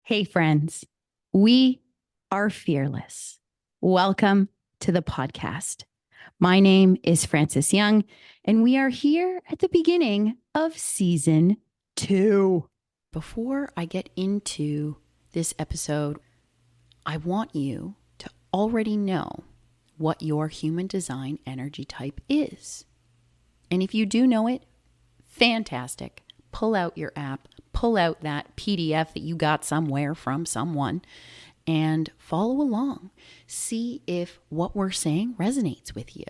Hey, friends, we are fearless. Welcome to the podcast. My name is Frances Young, and we are here at the beginning of season 2. Before I get into this episode, I want you to already know what your human design energy type is. And if you do know it, fantastic. Pull out your app, pull out that PDF that you got somewhere from someone, and follow along. See if what we're saying resonates with you.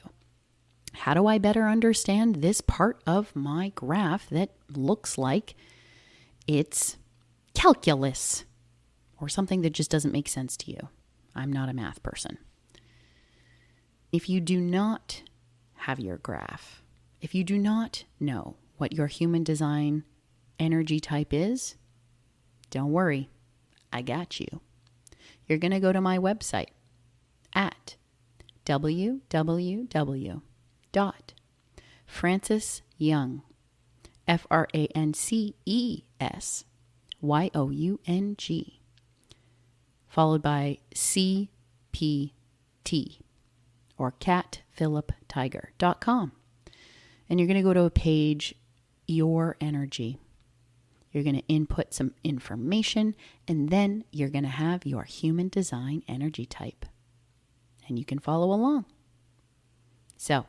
How do I better understand this part of my graph that looks like it's calculus or something that just doesn't make sense to you? I'm not a math person. If you do not have your graph, if you do not know what your human design energy type is, don't worry, I got you. You're going to go to my website at www.francesyoung, FrancesYoung, followed by CPT, or catphiliptiger.com. And you're going to go to a page, Your Energy. You're going to input some information, and then you're going to have your human design energy type. And you can follow along. So,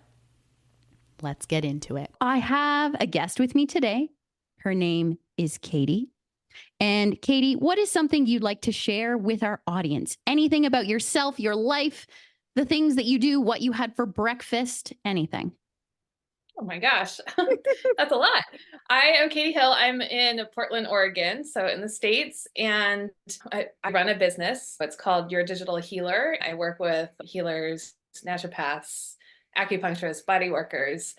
let's get into it. I have a guest with me today. Her name is Katie. And Katie, what is something you'd like to share with our audience? Anything about yourself, your life, the things that you do, what you had for breakfast, anything? Oh my gosh, that's a lot. I am Katie Hill. I'm in Portland, Oregon, so in the States, and I run a business. It's called Your Digital Healer. I work with healers, naturopaths, acupuncturists, body workers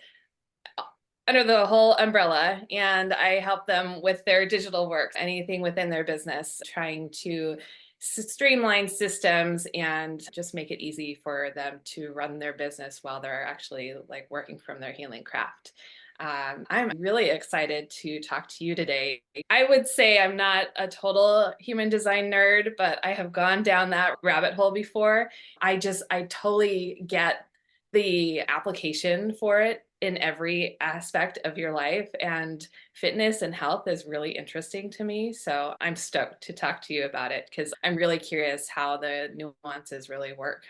under the whole umbrella, and I help them with their digital work, anything within their business, trying to streamline systems and just make it easy for them to run their business while they're actually like working from their healing craft. I'm really excited to talk to you today. I would say I'm not a total human design nerd, but I have gone down that rabbit hole before. I totally get the application for it in every aspect of your life, and fitness and health is really interesting to me. So I'm stoked to talk to you about it because I'm really curious how the nuances really work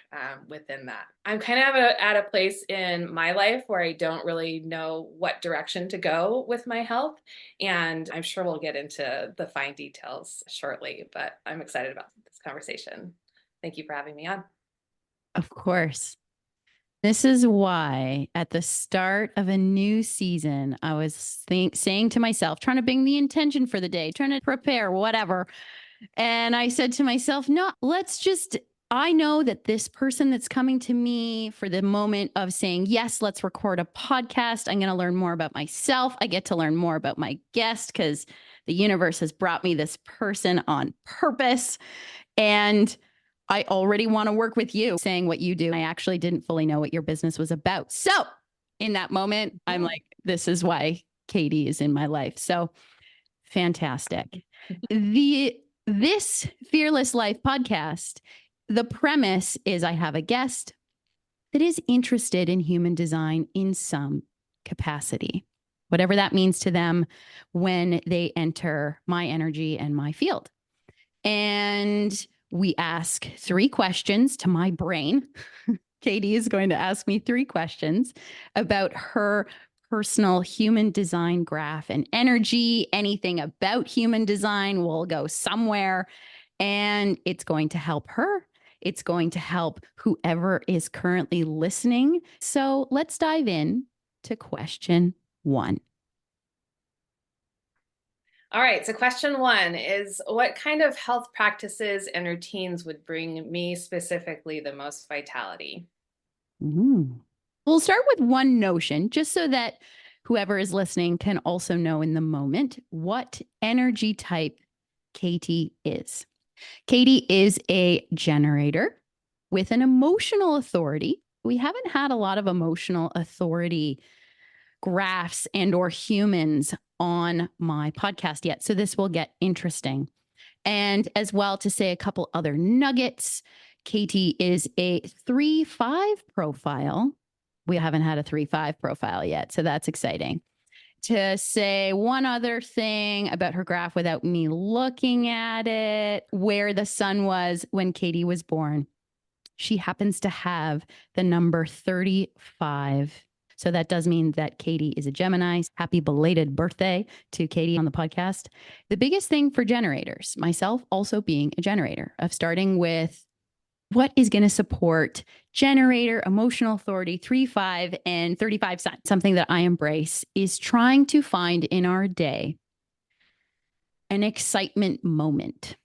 within that. I'm kind of at a place in my life where I don't really know what direction to go with my health. And I'm sure we'll get into the fine details shortly, but I'm excited about this conversation. Thank you for having me on. Of course. This is why at the start of a new season, I was saying to myself, trying to bring the intention for the day, trying to prepare, whatever. And I said to myself, no, I know that this person that's coming to me for the moment of saying, yes, let's record a podcast. I'm going to learn more about myself. I get to learn more about my guest because the universe has brought me this person on purpose. And I already want to work with you saying what you do. I actually didn't fully know what your business was about. So in that moment, I'm like, this is why Katie is in my life. So fantastic. This Fearless Life podcast, the premise is I have a guest that is interested in human design in some capacity, whatever that means to them when they enter my energy and my field. And we ask 3 questions to my brain. Katie is going to ask me 3 questions about her personal human design graph and energy. Anything about human design will go somewhere, and it's going to help her. It's going to help whoever is currently listening. So let's dive in to question 1. All right, so question 1 is, what kind of health practices and routines would bring me specifically the most vitality? We'll start with one notion, just so that whoever is listening can also know in the moment what energy type Katie is. Katie is a generator with an emotional authority. We haven't had a lot of emotional authority graphs and or humans on my podcast yet, so this will get interesting. And as well, to say a couple other nuggets, Katie is a 3-5 profile. We haven't had a 3-5 profile yet, so that's exciting. To say one other thing about her graph without me looking at it, where the sun was when Katie was born, she happens to have the number 35. So that does mean that Katie is a Gemini. Happy belated birthday to Katie on the podcast. The biggest thing for generators, myself also being a generator, of starting with what is going to support generator, emotional authority, 3-5, and 35 signs. Something that I embrace is trying to find in our day an excitement moment.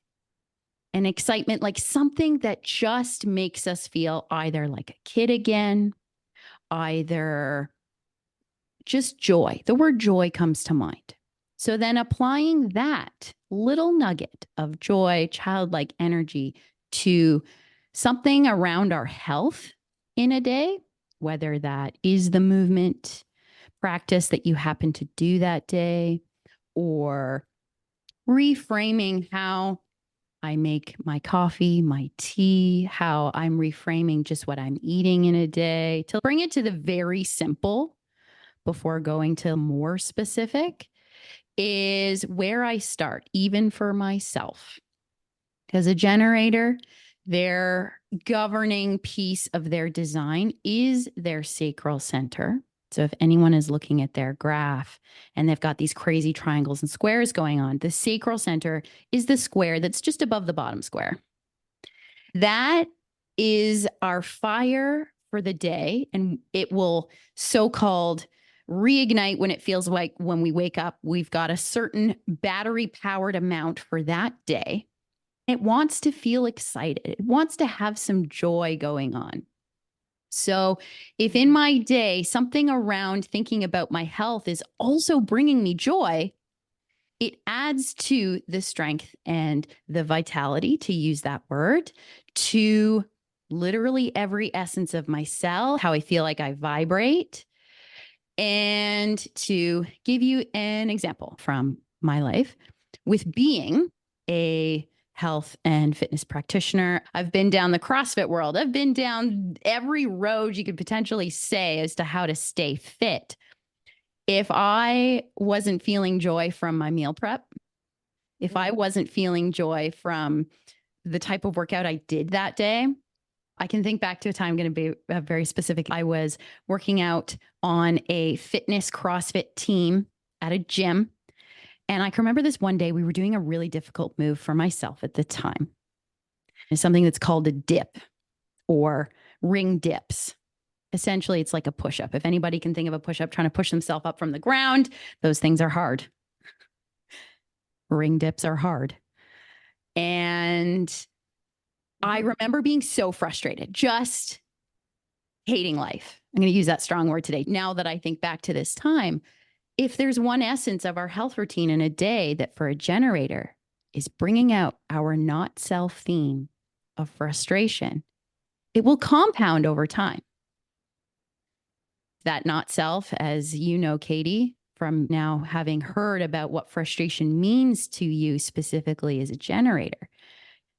An excitement, like something that just makes us feel either like a kid again, either just joy. The word joy comes to mind. So then applying that little nugget of joy, childlike energy to something around our health in a day, whether that is the movement practice that you happen to do that day, or reframing how I make my coffee, my tea, how I'm reframing just what I'm eating in a day, to bring it to the very simple before going to more specific, is where I start, even for myself. Because a generator, their governing piece of their design is their sacral center. So if anyone is looking at their graph and they've got these crazy triangles and squares going on, the sacral center is the square that's just above the bottom square. That is our fire for the day, and it will so-called reignite when it feels like when we wake up, we've got a certain battery powered amount for that day. It wants to feel excited. It wants to have some joy going on. So if in my day, something around thinking about my health is also bringing me joy, it adds to the strength and the vitality, to use that word, to literally every essence of my cell, how I feel like I vibrate. And to give you an example from my life, with being a health and fitness practitioner, I've been down the CrossFit world. I've been down every road you could potentially say as to how to stay fit. If I wasn't feeling joy from my meal prep, if I wasn't feeling joy from the type of workout I did that day, I can think back to a time, going to be very specific. I was working out on a fitness CrossFit team at a gym. And I can remember this one day, we were doing a really difficult move for myself at the time. It's something that's called a dip or ring dips. Essentially, it's like a push-up. If anybody can think of a push-up trying to push themselves up from the ground, those things are hard. Ring dips are hard. And I remember being so frustrated, just hating life. I'm going to use that strong word today. Now that I think back to this time, if there's one essence of our health routine in a day that for a generator is bringing out our not self theme of frustration, it will compound over time. That not self, as you know, Katie, from now having heard about what frustration means to you specifically as a generator,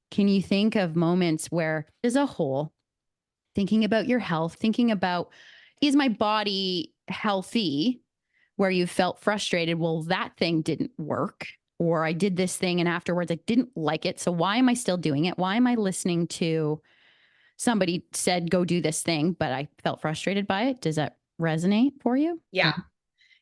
can you think of moments where, as a whole, thinking about your health, thinking about, is my body healthy, where you felt frustrated? Well, that thing didn't work, or I did this thing and afterwards I didn't like it. So why am I still doing it? Why am I listening to somebody said, go do this thing, but I felt frustrated by it? Does that resonate for you? Yeah.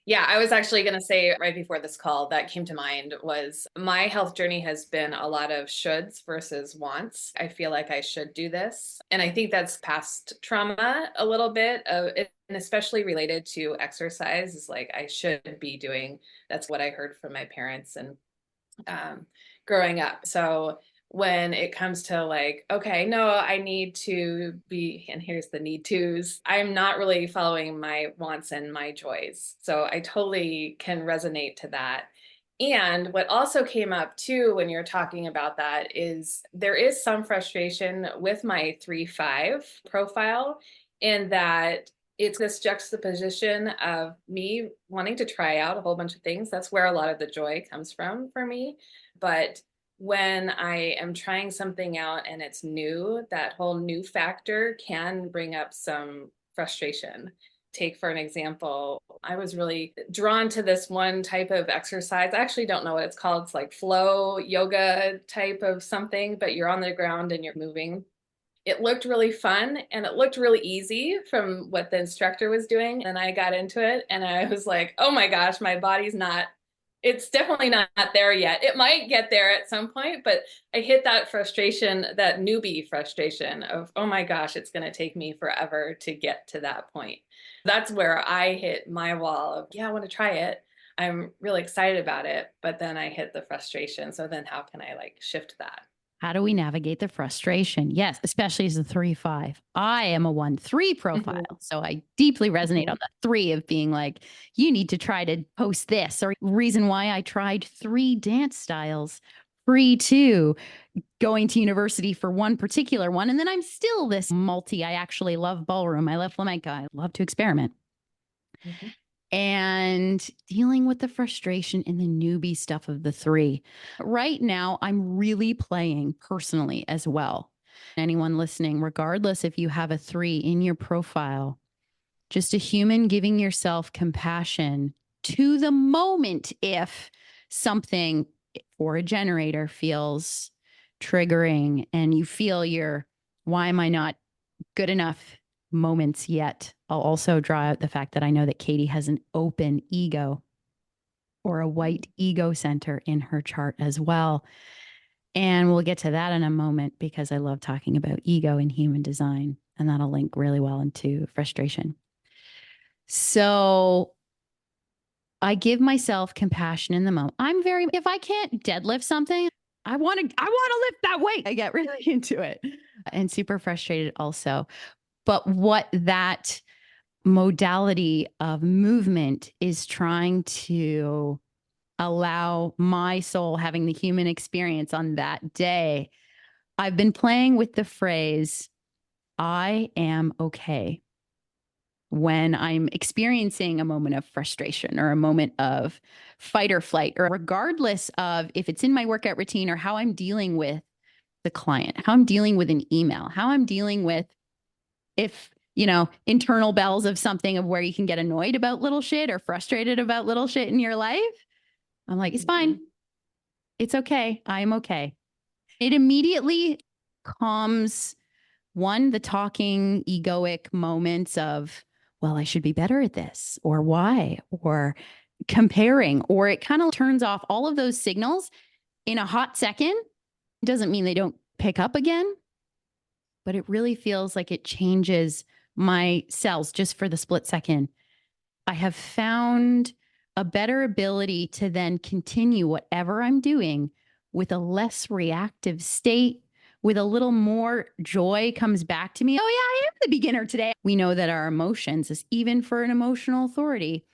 Yeah, I was actually going to say right before this call that came to mind was my health journey has been a lot of shoulds versus wants. I feel like I should do this. And I think that's past trauma a little bit of it, and especially related to exercise is like I should be doing. That's what I heard from my parents and growing up. So when it comes to like, okay, no, I need to be, and here's the need tos, I'm not really following my wants and my joys. So I totally can resonate to that. And what also came up too when you're talking about that is there is some frustration with my 3-5 profile in that it's this juxtaposition of me wanting to try out a whole bunch of things. That's where a lot of the joy comes from for me. But when I am trying something out and it's new, that whole new factor can bring up some frustration. Take for an example, I was really drawn to this one type of exercise. I actually don't know what it's called. It's like flow yoga type of something, but you're on the ground and you're moving. It looked really fun and it looked really easy from what the instructor was doing. And I got into it and I was like, oh my gosh, my body's not, it's definitely not there yet. It might get there at some point, but I hit that frustration, that newbie frustration of, oh my gosh, it's going to take me forever to get to that point. That's where I hit my wall of, yeah, I want to try it. I'm really excited about it, but then I hit the frustration. So then how can I like shift that? How do we navigate the frustration? Yes, especially as a 3-5. I am a 1-3 profile. Mhm. So I deeply resonate on Mhm. the 3 of being like, you need to try to post this, or reason why I tried 3 dance styles, free 2, going to university for one particular one. And then I'm still this multi. I actually love ballroom. I love flamenco. I love to experiment. Mhm. And dealing with the frustration and the newbie stuff of the 3. Right now, I'm really playing personally as well. Anyone listening, regardless if you have a 3 in your profile, just a human giving yourself compassion to the moment if something for a generator feels triggering and you feel your, why am I not good enough moments yet. I'll also draw out the fact that I know that Katie has an open ego or a white ego center in her chart as well. And we'll get to that in a moment because I love talking about ego in human design, and that'll link really well into frustration. So I give myself compassion in the moment. If I can't deadlift something, I want to lift that weight. I get really into it and super frustrated also. But what that modality of movement is trying to allow my soul having the human experience on that day. I've been playing with the phrase, I am okay, when I'm experiencing a moment of frustration or a moment of fight or flight, or regardless of if it's in my workout routine or how I'm dealing with the client, how I'm dealing with an email, how I'm dealing with, if internal bells of something, of where you can get annoyed about little shit or frustrated about little shit in your life. I'm like, it's fine. It's okay. I'm okay. It immediately calms the talking egoic moments of, well, I should be better at this, or why, or comparing, or it kind of turns off all of those signals in a hot second. Doesn't mean they don't pick up again, but it really feels like it changes my cells just for the split second. I have found a better ability to then continue whatever I'm doing with a less reactive state, with a little more joy comes back to me. Oh, yeah, I am the beginner today. We know that our emotions, even for an emotional authority,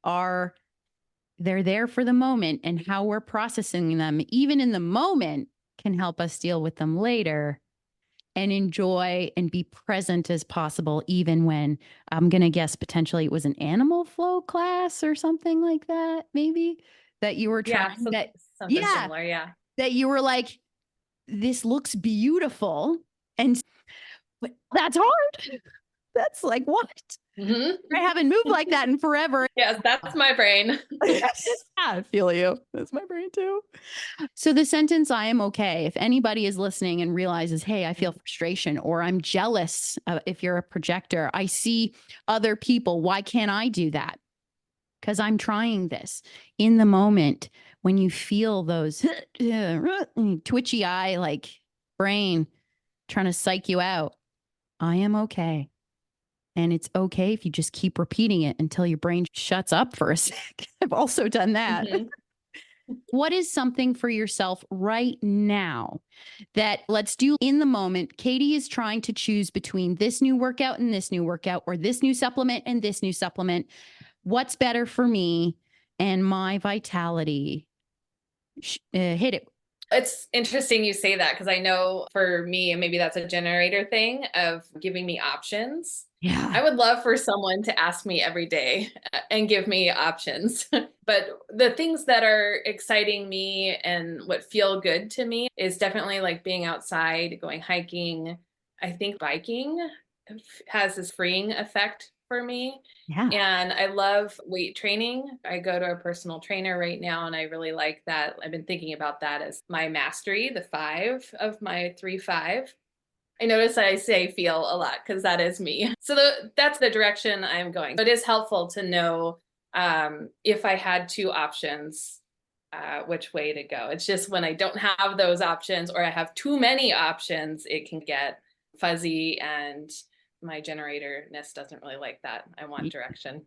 are they're there for the moment, and how we're processing them, even in the moment, can help us deal with them later and enjoy and be present as possible, even when I'm going to guess potentially it was an animal flow class or something like that, maybe that you were Yeah, trying something yeah, similar. Yeah. that you were like, this looks beautiful. And but that's hard. That's like, what? Hmm. I haven't moved like that in forever. Yes, that's my brain. Yeah, I feel you. That's my brain too. So the sentence, I am okay, if anybody is listening and realizes, hey, I feel frustration, or I'm jealous, if you're a projector, I see other people. Why can't I do that? Because I'm trying this in the moment. When you feel those twitchy eye, like brain trying to psych you out, I am okay. And it's okay if you just keep repeating it until your brain shuts up for a sec. I've also done that. Hmm. What is something for yourself right now that, let's do in the moment? Katie is trying to choose between this new workout and this new workout, or this new supplement and this new supplement. What's better for me and my vitality? Hit it. It's interesting you say that because I know for me, and maybe that's a generator thing of giving me options. Yeah. I would love for someone to ask me every day and give me options. But the things that are exciting me and what feel good to me is definitely like being outside, going hiking. I think biking has this freeing effect for me. Yeah. And I love weight training. I go to a personal trainer right now, and I really like that. I've been thinking about that as my mastery, the five of my 3-5. I notice I say feel a lot because that is me. So that's the direction I'm going. So it is helpful to know if I had two options, which way to go. It's just when I don't have those options or I have too many options, it can get fuzzy, and my generatorness doesn't really like that. I want direction.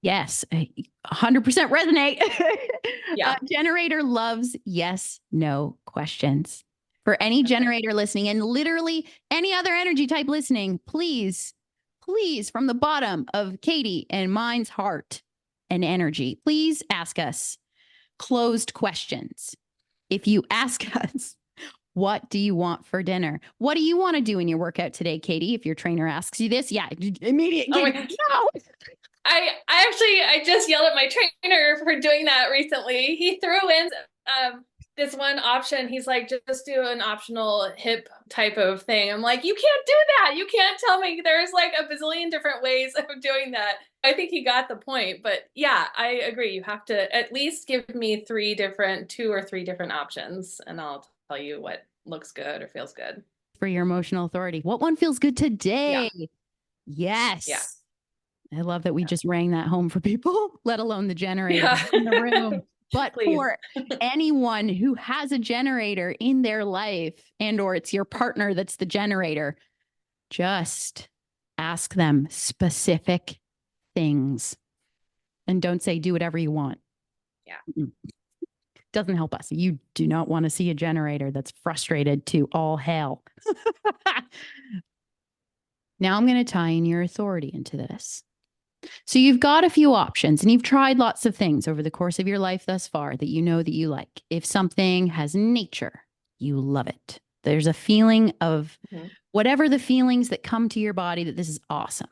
Yes, 100% resonate. Yeah. Generator loves yes, no questions. For any Okay. generator listening and literally any other energy type listening, please, please, from the bottom of Katie and mine's heart and energy, please ask us closed questions. If you ask us, what do you want for dinner? What do you want to do in your workout today, Katie? If your trainer asks you this, yeah, immediate. Oh my Katie, God. no. I just yelled at my trainer for doing that recently. He threw in this one option. He's like, just do an optional hip type of thing. I'm like, you can't do that. You can't tell me there's like a bazillion different ways of doing that. I think he got the point. But yeah, I agree. You have to at least give me two or three different options, and I'll tell you what looks good or feels good. For your emotional authority. What one feels good Yeah. today? Yeah. Yes. I love that we just rang that home for people, let alone the generator Yeah. in the room. But Please. for anyone who has a generator in their life and or it's your partner that's the generator, just ask them specific things and don't say do whatever you want. Yeah. Doesn't help us. You do not want to see a generator that's frustrated to all hell. Now I'm going to tie in your authority into this. So you've got a few options and you've tried lots of things over the course of your life thus far that you know that you like. If something has nature, you love it. There's a feeling of whatever the feelings that come to your body that this is awesome.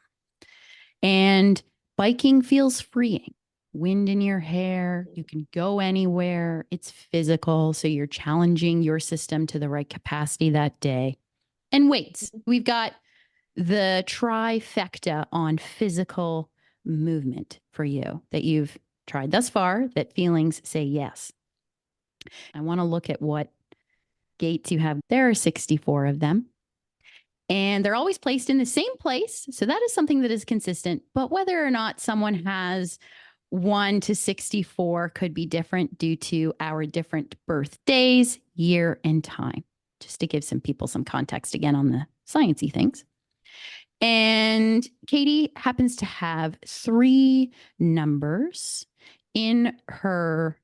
And biking feels freeing. Wind in your hair, you can go anywhere. It's physical, so you're challenging your system to the right capacity that day. And weights, we've got the trifecta on physical movement for you that you've tried thus far that feelings say yes. I want to look at what gates you have. There are 64 of them. And they're always placed in the same place. So that is something that is consistent. But whether or not someone has 1 to 64 could be different due to our different birthdays, year, and time, just to give some people some context again on the sciencey things. And Katie happens to have 3 numbers in her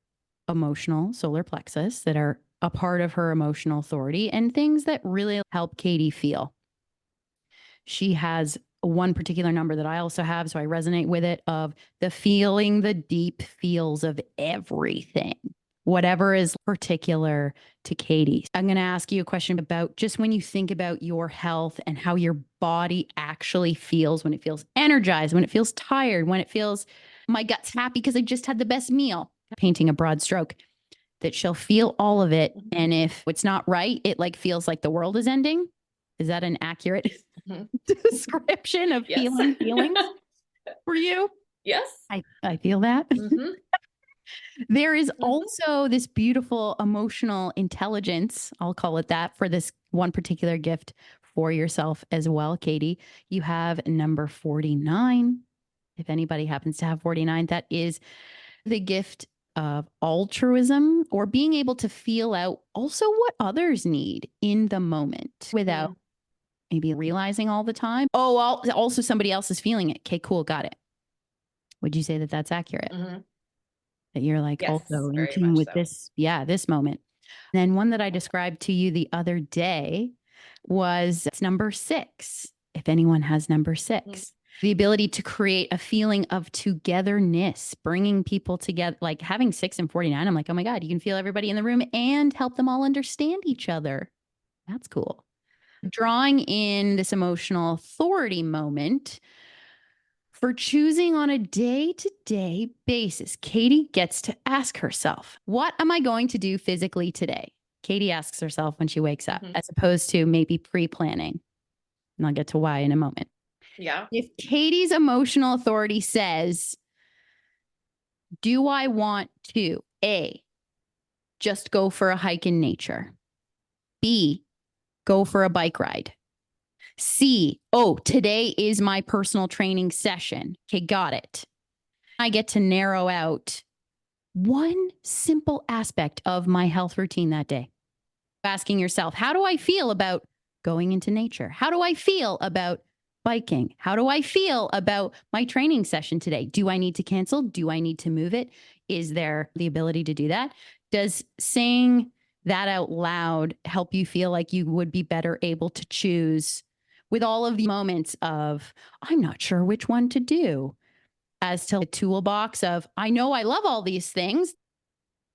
emotional solar plexus that are a part of her emotional authority and things that really help Katie feel. She has one particular number that I also have, so I resonate with it, of the feeling the deep feels of everything, whatever is particular to Katie. I'm going to ask you a question about just when you think about your health and how your body actually feels, when it feels energized, when it feels tired, when it feels my gut's happy because I just had the best meal, painting a broad stroke, that she'll feel all of it. And if it's not right, it like feels like the world is ending. Is that an accurate description of feelings for you? Yes. I feel that. There is also this beautiful emotional intelligence, I'll call it that, for this one particular gift for yourself as well, Katie. You have number 49. If anybody happens to have 49, that is the gift of altruism or being able to feel out also what others need in the moment without maybe realizing all the time. Oh, also somebody else is feeling it. Okay, cool. Got it. Would you say that that's accurate? That you're like also in tune with this, this moment. And then one that I described to you the other day was it's number 6. If anyone has number 6, the ability to create a feeling of togetherness, bringing people together, like having 6 and 49. I'm like, oh my God, you can feel everybody in the room and help them all understand each other. That's cool. Drawing in this emotional authority moment for choosing on a day-to-day basis, Katie gets to ask herself, what am I going to do physically today? Katie asks herself when she wakes up, as opposed to maybe pre-planning. And I'll get to why in a moment. Yeah. If Katie's emotional authority says, do I want to A, just go for a hike in nature? B, go for a bike ride? C, oh, today is my personal training session. Okay, got it. I get to narrow out one simple aspect of my health routine that day. Asking yourself, how do I feel about going into nature? How do I feel about biking? How do I feel about my training session today? Do I need to cancel? Do I need to move it? Is there the ability to do that? Does saying that out loud help you feel like you would be better able to choose with all of the moments of, I'm not sure which one to do, as to a toolbox of, I know I love all these things,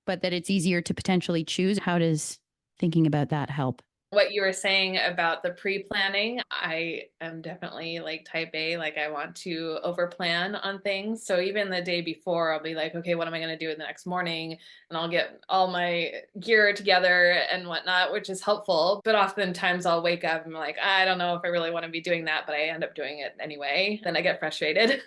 but that it's easier to potentially choose? How does thinking about that help? What you were saying about the pre-planning, I am definitely like type A, like I want to over plan on things. So even the day before, I'll be like, okay, what am I going to do in the next morning? And I'll get all my gear together and whatnot, which is helpful. But oftentimes I'll wake up and I'm like, I don't know if I really want to be doing that, but I end up doing it anyway. Then I get frustrated.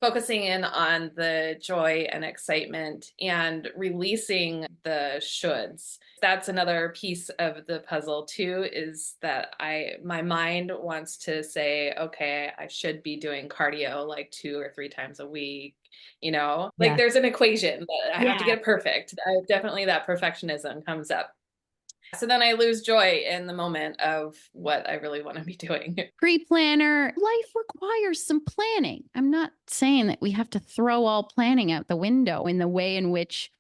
Focusing in on the joy and excitement and releasing the shoulds. That's another piece of the puzzle too, is that my mind wants to say, okay, I should be doing cardio like 2 or 3 times a week. Like there's an equation that I have to get it perfect. Definitely that perfectionism comes up. So then I lose joy in the moment of what I really want to be doing. Pre-planner, life requires some planning. I'm not saying that we have to throw all planning out the window in the way in which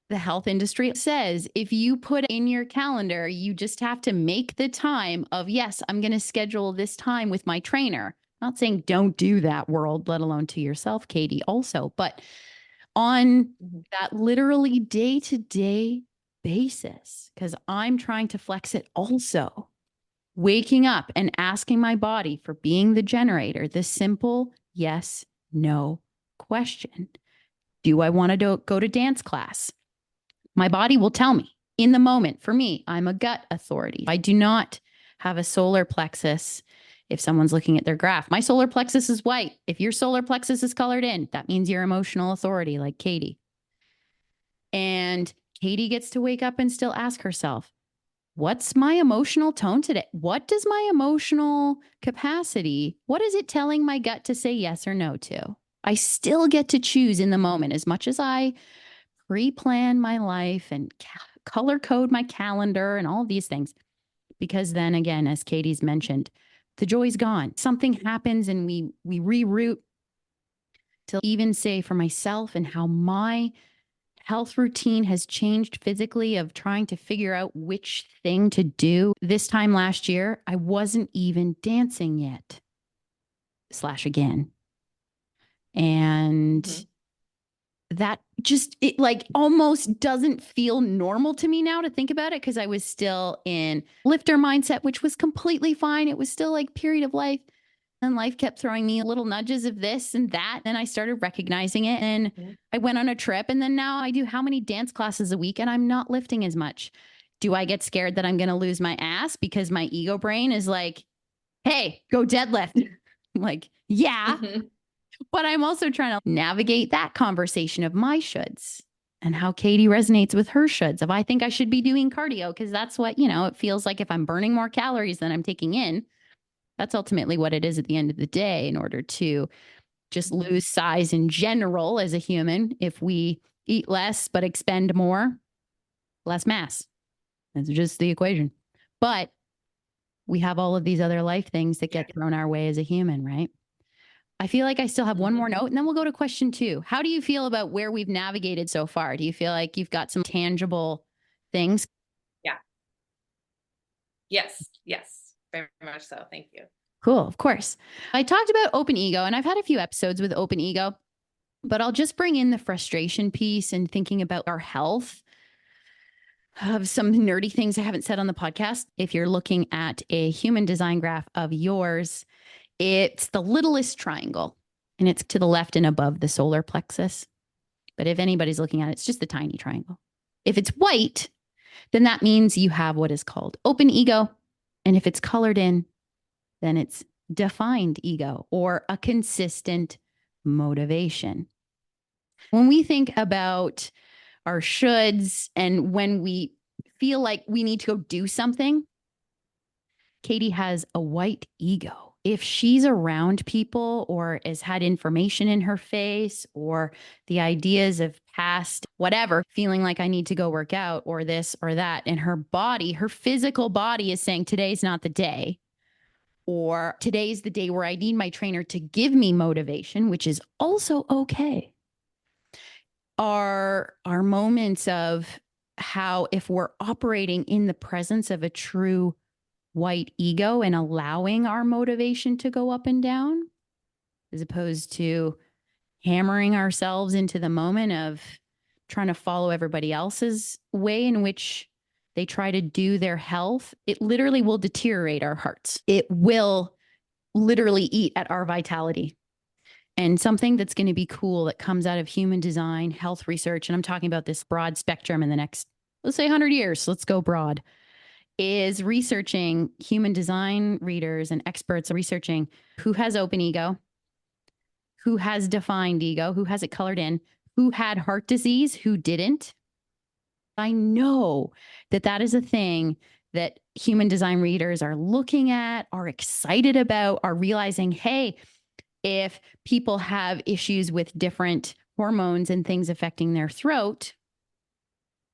the health industry says. If you put in your calendar, you just have to make the time of, yes, I'm going to schedule this time with my trainer. I'm not saying don't do that, world, let alone to yourself, Katie, also, but on that literally day-to-day basis, because I'm trying to flex it also. Waking up and asking my body for being the generator, the simple yes, no question. Do I want to go to dance class? My body will tell me in the moment. For me, I'm a gut authority. I do not have a solar plexus. If someone's looking at their graph, my solar plexus is white. If your solar plexus is colored in, that means you're emotional authority, like Katie. And Katie gets to wake up and still ask herself, what's my emotional tone today? What does my emotional capacity, what is it telling my gut to say yes or no to? I still get to choose in the moment as much as I pre-plan my life and color code my calendar and all of these things. Because then again, as Katie's mentioned, the joy's gone. Something happens and we reroute to even say for myself and how my health routine has changed physically of trying to figure out which thing to do. This time last year, I wasn't even dancing yet, / again. And that just, it like almost doesn't feel normal to me now to think about it, because I was still in lifter mindset, which was completely fine. It was still like period of life. And life kept throwing me little nudges of this and that. And I started recognizing it. And I went on a trip. And then now I do how many dance classes a week, and I'm not lifting as much. Do I get scared that I'm going to lose my ass because my ego brain is like, hey, go deadlift? I'm like, yeah. But I'm also trying to navigate that conversation of my shoulds and how Katie resonates with her shoulds of, I think I should be doing cardio because that's what, it feels like if I'm burning more calories than I'm taking in. That's ultimately what it is at the end of the day, in order to just lose size in general as a human. If we eat less but expend more, less mass. That's just the equation. But we have all of these other life things that get thrown our way as a human, right? I feel like I still have one more note, and then we'll go to question 2. How do you feel about where we've navigated so far? Do you feel like you've got some tangible things? Yeah. Yes. Very much so. Thank you. Cool. Of course. I talked about open ego, and I've had a few episodes with open ego, but I'll just bring in the frustration piece and thinking about our health of some nerdy things I haven't said on the podcast. If you're looking at a human design graph of yours, it's the littlest triangle and it's to the left and above the solar plexus. But if anybody's looking at it, it's just the tiny triangle. If it's white, then that means you have what is called open ego. And if it's colored in, then it's defined ego or a consistent motivation. When we think about our shoulds and when we feel like we need to go do something, Katie has a white ego. If she's around people or has had information in her face or the ideas of past whatever, feeling like I need to go work out or this or that, and her body, her physical body is saying today's not the day, or today's the day where I need my trainer to give me motivation, which is also okay, are moments of how if we're operating in the presence of a true white ego and allowing our motivation to go up and down, as opposed to hammering ourselves into the moment of trying to follow everybody else's way in which they try to do their health, it literally will deteriorate our hearts. It will literally eat at our vitality. And something that's going to be cool that comes out of human design, health research, and I'm talking about this broad spectrum in the next, let's say 100 years, let's go broad, is researching human design readers and experts researching who has open ego, who has defined ego, who has it colored in, who had heart disease, who didn't. I know that that is a thing that human design readers are looking at, are excited about, are realizing, hey, if people have issues with different hormones and things affecting their throat,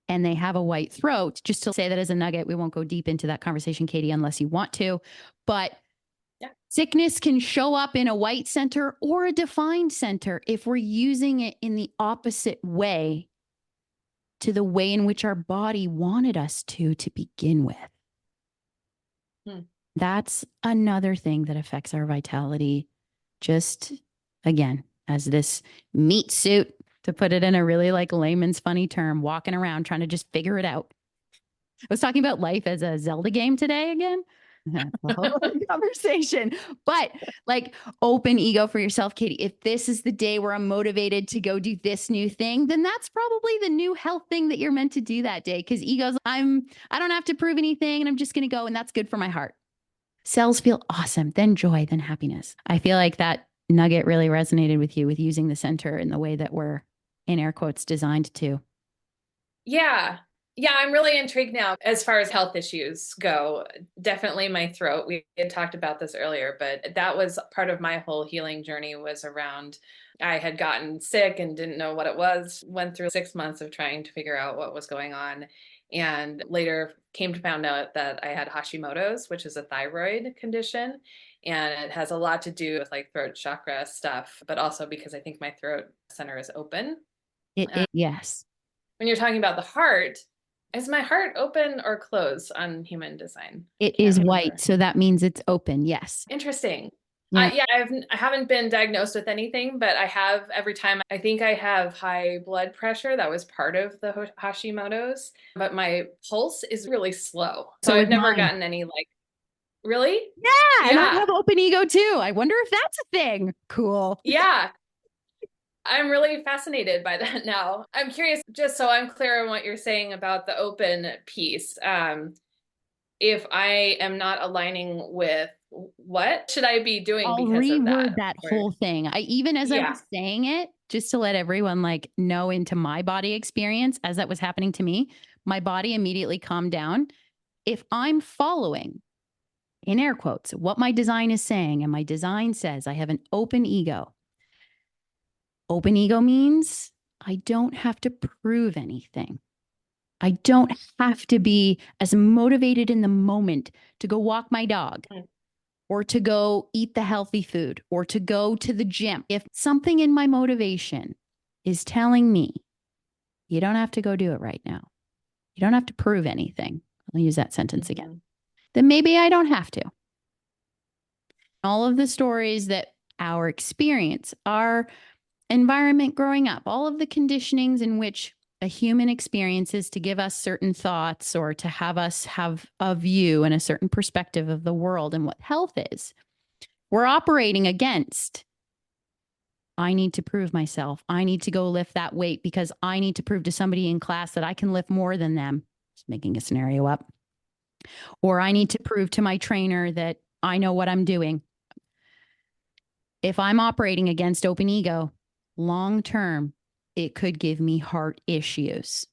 and they have a white throat, just to say that as a nugget, we won't go deep into that conversation, Katie, unless you want to. But yeah, sickness can show up in a white center or a defined center if we're using it in the opposite way to the way in which our body wanted us to begin with. That's another thing that affects our vitality. Just again, as this meat suit, to put it in a really like layman's funny term, walking around trying to just figure it out. I was talking about life as a Zelda game today again. A whole other conversation, but like open ego for yourself, Katie. If this is the day where I'm motivated to go do this new thing, then that's probably the new health thing that you're meant to do that day. Because ego's, I don't have to prove anything, and I'm just going to go, and that's good for my heart. Cells feel awesome, then joy, then happiness. I feel like that nugget really resonated with you with using the center in the way that we're in air quotes designed to. Yeah. Yeah, I'm really intrigued now as far as health issues go. Definitely my throat. We had talked about this earlier, but that was part of my whole healing journey was around I had gotten sick and didn't know what it was, went through 6 months of trying to figure out what was going on, and later came to find out that I had Hashimoto's, which is a thyroid condition. And it has a lot to do with like throat chakra stuff, but also because I think my throat center is open. Yes. When you're talking about the heart, is my heart open or closed on human design? It is white, so that means it's open. Yes. Interesting. Yeah. I haven't been diagnosed with anything, but I have every time. I think I have high blood pressure. That was part of the Hashimoto's, but my pulse is really slow. So I've never gotten any like, really? Yeah. And I have open ego too. I wonder if that's a thing. Cool. Yeah. I'm really fascinated by that now. I'm curious, just so I'm clear on what you're saying about the open piece. If I am not aligning with what should I be doing I'll because of that whole thing. I even as I was saying it, just to let everyone like know into my body experience as that was happening to me, my body immediately calmed down. If I'm following in air quotes what my design is saying, and my design says I have an open ego. Open ego means I don't have to prove anything. I don't have to be as motivated in the moment to go walk my dog or to go eat the healthy food or to go to the gym. If something in my motivation is telling me, you don't have to go do it right now, you don't have to prove anything. I'll use that sentence again. Then maybe I don't have to. All of the stories that our experience, our environment growing up, all of the conditionings in which a human experiences to give us certain thoughts or to have us have a view and a certain perspective of the world and what health is. We're operating against. I need to prove myself. I need to go lift that weight because I need to prove to somebody in class that I can lift more than them. Just making a scenario up. Or I need to prove to my trainer that I know what I'm doing. If I'm operating against open ego, long term, it could give me heart issues.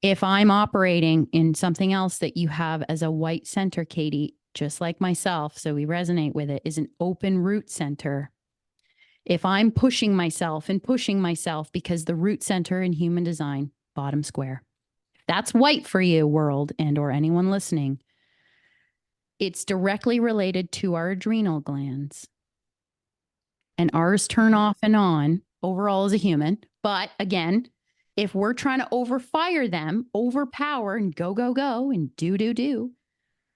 If I'm operating in something else that you have as a white center, Katie, just like myself, so we resonate with it, is an open root center. If I'm pushing myself because the root center in human design, bottom square, that's white for you, world, and or anyone listening. It's directly related to our adrenal glands. And ours turn off and on overall as a human. But again, if we're trying to overfire them, overpower and go, go, go and do,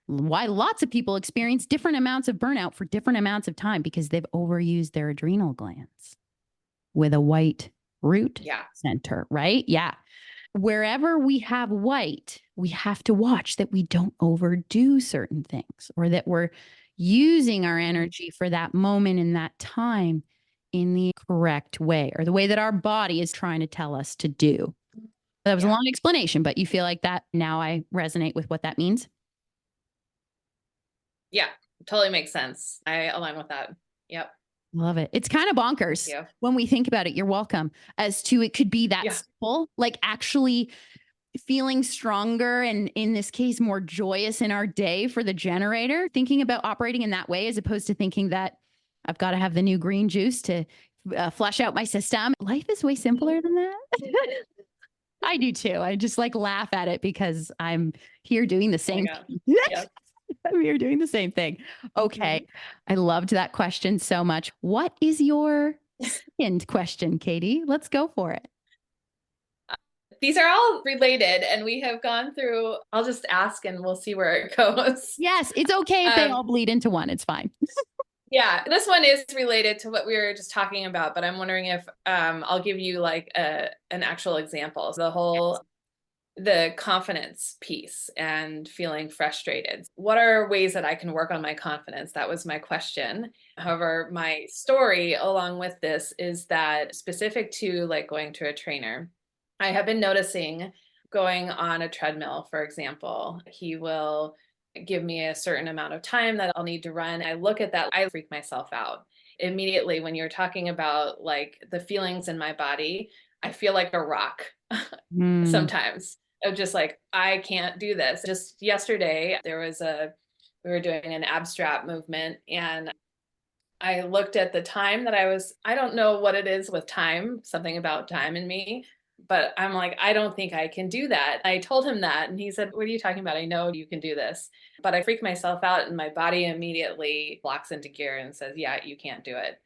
why lots of people experience different amounts of burnout for different amounts of time because they've overused their adrenal glands with a white root center, right? Yeah. Wherever we have white, we have to watch that we don't overdo certain things or that we're using our energy for that moment in that time in the correct way or the way that our body is trying to tell us to do. That was a long explanation, but you feel like that now I resonate with what that means? Yeah, totally makes sense. I align with that. Yep. Love it. It's kind of bonkers when we think about it. You're welcome. As to it could be that simple, like actually feeling stronger and in this case more joyous in our day for the generator, thinking about operating in that way as opposed to thinking that I've got to have the new green juice to flush out my system. Life is way simpler than that. I do too. I just like laugh at it because I'm here doing the same thing. We are doing the same thing. Okay. I loved that question so much. What is your second question, Katie? Let's go for it. These are all related and we have gone through, I'll just ask and we'll see where it goes. Yes, it's okay if they all bleed into one. It's fine. Yeah, this one is related to what we were just talking about, but I'm wondering if I'll give you like an actual example. So the confidence piece and feeling frustrated. What are ways that I can work on my confidence? That was my question. However, my story along with this is that specific to like going to a trainer, I have been noticing going on a treadmill, for example, he will give me a certain amount of time that I'll need to run. I look at that, I freak myself out. Immediately when you're talking about like the feelings in my body, I feel like a rock sometimes. Of just like, I can't do this. Just yesterday, we were doing an abstract movement and I looked at the time that I don't know what it is with time, something about time in me, but I'm like, I don't think I can do that. I told him that and he said, what are you talking about? I know you can do this, but I freak myself out and my body immediately locks into gear and says, yeah, you can't do it.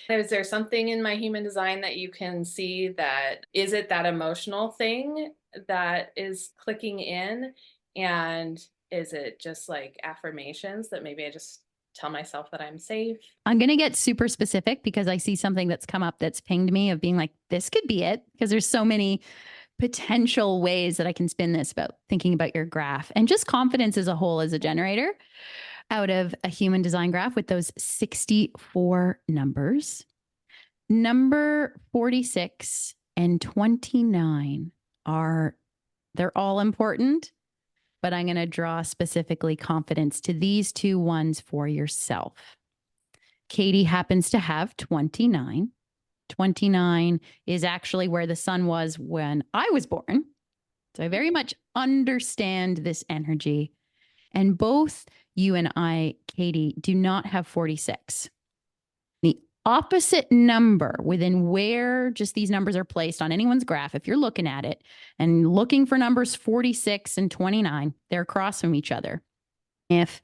Is there something in my human design that you can see that is it that emotional thing that is clicking in? And is it just like affirmations that maybe I just tell myself that I'm safe? I'm going to get super specific because I see something that's come up that's pinged me of being like, this could be it. Because there's so many potential ways that I can spin this about thinking about your graph and just confidence as a whole as a generator out of a human design graph with those 64 numbers. Number 46 and 29 they're all important, but I'm going to draw specifically confidence to these two ones for yourself. Katie happens to have 29. 29 is actually where the sun was when I was born. So I very much understand this energy. And both you and I, Katie, do not have 46. The opposite number within where just these numbers are placed on anyone's graph, if you're looking at it and looking for numbers 46 and 29, they're across from each other. If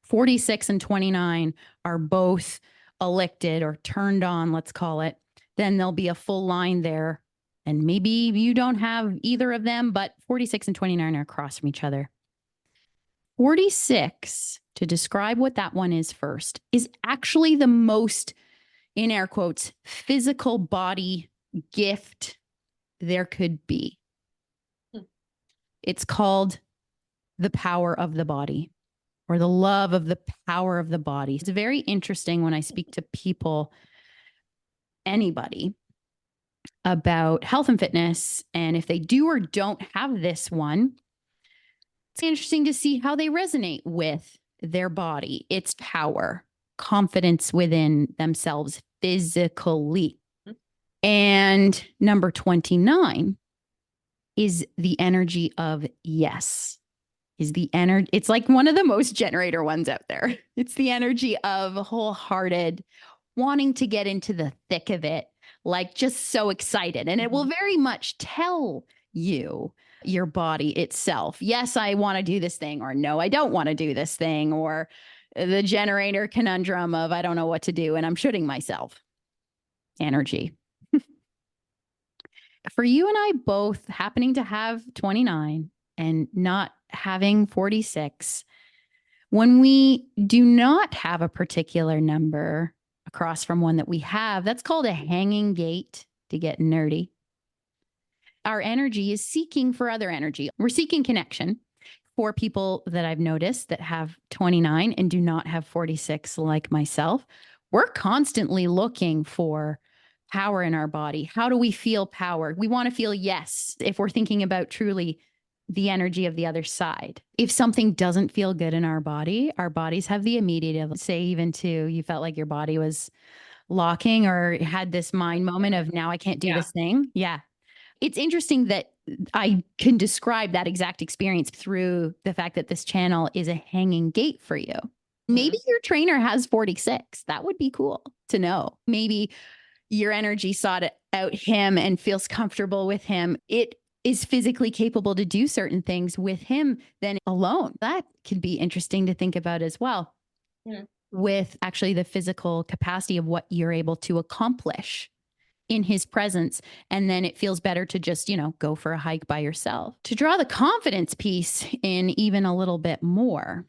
46 and 29 are both elected or turned on, let's call it, then there'll be a full line there. And maybe you don't have either of them, but 46 and 29 are across from each other. 46, to describe what that one is first, is actually the most, in air quotes, physical body gift there could be. It's called the power of the body, or the love of the power of the body. It's very interesting when I speak to people, anybody, about health and fitness, and if they do or don't have this one, it's interesting to see how they resonate with their body, its power, confidence within themselves physically. And number 29 is the energy of yes. Is the energy, it's like one of the most generator ones out there. It's the energy of wholehearted, wanting to get into the thick of it, like just so excited. And it will very much tell you, your body itself, yes, I want to do this thing, or no, I don't want to do this thing, or the generator conundrum of I don't know what to do and I'm shooting myself. Energy. For you and I both happening to have 29 and not having 46, when we do not have a particular number across from one that we have, that's called a hanging gate, to get nerdy. Our energy is seeking for other energy. We're seeking connection. For people that I've noticed that have 29 and do not have 46, like myself, we're constantly looking for power in our body. How do we feel power? We want to feel yes, if we're thinking about truly the energy of the other side. If something doesn't feel good in our bodies have the immediate, say, even to you felt like your body was locking or had this mind moment of now I can't do this thing. Yeah. It's interesting that I can describe that exact experience through the fact that this channel is a hanging gate for you. Maybe your trainer has 46. That would be cool to know. Maybe your energy sought out him and feels comfortable with him. It is physically capable to do certain things with him than alone. That could be interesting to think about as well. With actually the physical capacity of what you're able to accomplish in his presence. And then it feels better to just, go for a hike by yourself. To draw the confidence piece in even a little bit more,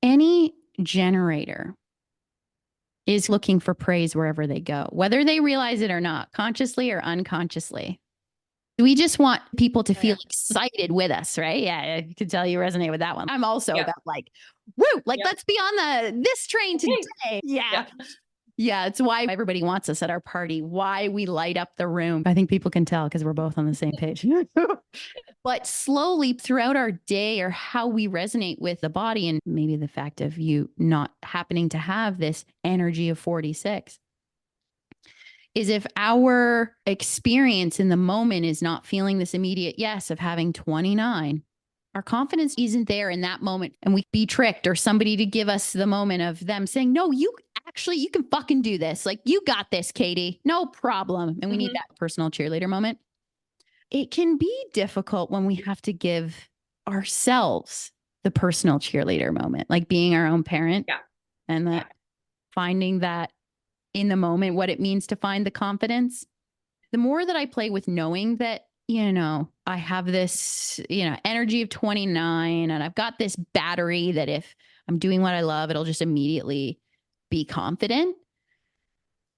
any generator is looking for praise wherever they go, whether they realize it or not, consciously or unconsciously. We just want people to feel excited with us, right? Yeah, I could tell you resonate with that one. I'm also about like, woo, like let's be on this train today. Yeah. Yeah, it's why everybody wants us at our party, why we light up the room. I think people can tell because we're both on the same page. But slowly throughout our day, or how we resonate with the body, and maybe the fact of you not happening to have this energy of 46, is if our experience in the moment is not feeling this immediate yes of having 29, our confidence isn't there in that moment, and we be tricked, or somebody to give us the moment of them saying, no, you can fucking do this. Like, you got this, Katie, no problem. And we need that personal cheerleader moment. It can be difficult when we have to give ourselves the personal cheerleader moment, like being our own parent. And that finding that in the moment, what it means to find the confidence. The more that I play with knowing that, I have this, energy of 29, and I've got this battery that if I'm doing what I love, it'll just immediately be confident.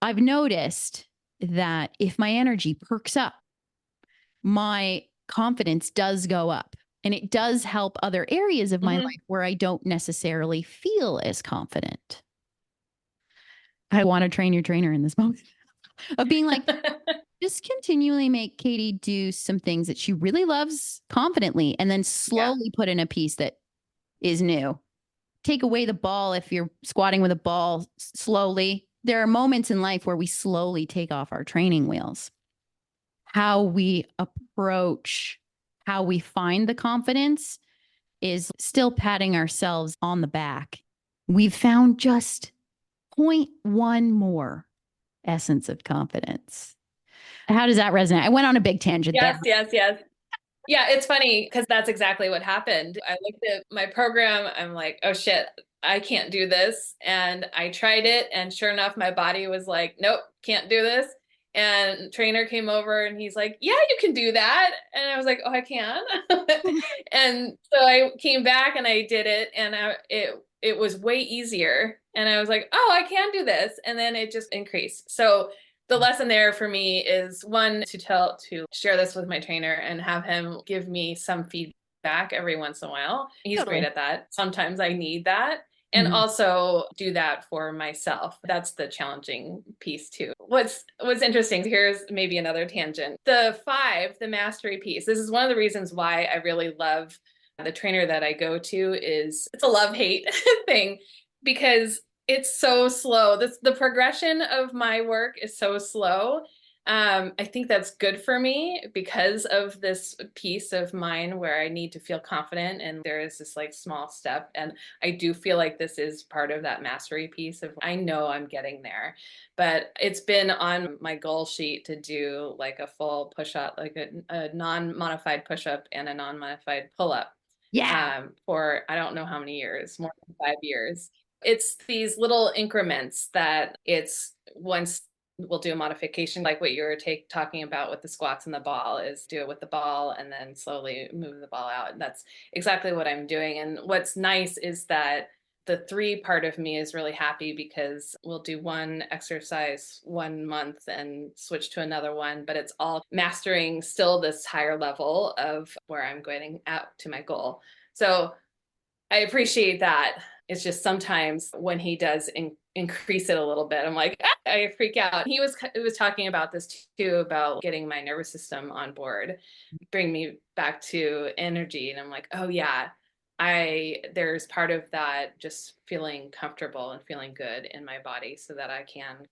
I've noticed that if my energy perks up, my confidence does go up, and it does help other areas of my life where I don't necessarily feel as confident. I want to train your trainer in this moment of being like, just continually make Katie do some things that she really loves confidently, and then slowly put in a piece that is new. Take away the ball if you're squatting with a ball slowly. There are moments in life where we slowly take off our training wheels. How we approach, how we find the confidence is still patting ourselves on the back. We've found just 0.1 more essence of confidence. How does that resonate? I went on a big tangent there. Yes. Yeah, it's funny because that's exactly what happened. I looked at my program. I'm like, oh shit, I can't do this. And I tried it. And sure enough, my body was like, nope, can't do this. And trainer came over and he's like, yeah, you can do that. And I was like, oh, I can. And so I came back and I did it, and it was way easier. And I was like, oh, I can do this. And then it just increased. So the lesson there for me is, one, to share this with my trainer and have him give me some feedback every once in a while. He's Totally. great at that. Sometimes I need that. And Mhm. also do that for myself. That's the challenging piece too. What's interesting, here's maybe another tangent. The 5, the mastery piece. This is one of the reasons why I really love the trainer that I go to. Is it's a love-hate thing, because it's so slow. The progression of my work is so slow. I think that's good for me because of this piece of mine where I need to feel confident, and there is this like small step. And I do feel like this is part of that mastery piece of, I know I'm getting there, but it's been on my goal sheet to do like a full push up, like a non-modified push up and a non-modified pull up, Yeah. for I don't know how many years, more than 5 years. It's these little increments that it's once we'll do a modification like what you were talking about with the squats and the ball, is do it with the ball and then slowly move the ball out. And that's exactly what I'm doing. And what's nice is that the 3 part of me is really happy, because we'll do one exercise 1 month and switch to another one, but it's all mastering still this higher level of where I'm going out to my goal. So I appreciate that. It's just sometimes when he does increase it a little bit, I'm like, ah, I freak out. He was talking about this too, about getting my nervous system on board, bring me back to energy. And I'm like, oh yeah, there's part of that, just feeling comfortable and feeling good in my body so that I can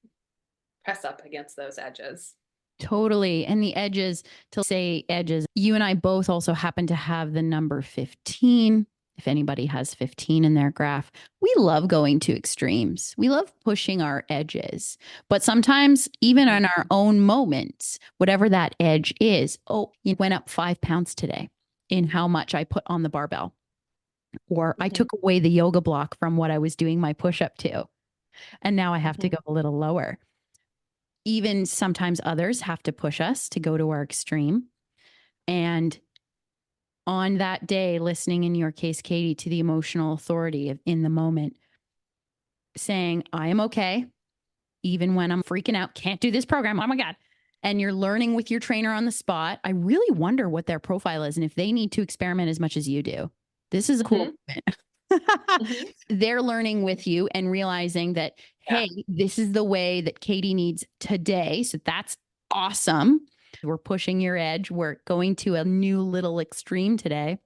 press up against those edges. Totally. And the edges, to say edges, you and I both also happen to have the number 15. If anybody has 15 in their graph, we love going to extremes. We love pushing our edges. But sometimes, even in our own moments, whatever that edge is, oh, you went up 5 pounds today in how much I put on the barbell. Or I took away the yoga block from what I was doing my push up to. And now I have to go a little lower. Even sometimes others have to push us to go to our extreme. And on that day, listening in your case, Katie, to the emotional authority in the moment, saying, I am okay, even when I'm freaking out, can't do this program. Oh my God. And you're learning with your trainer on the spot. I really wonder what their profile is and if they need to experiment as much as you do. This is a cool moment. They're learning with you and realizing that, hey, this is the way that Katie needs today. So that's awesome. We're pushing your edge. We're going to a new little extreme today.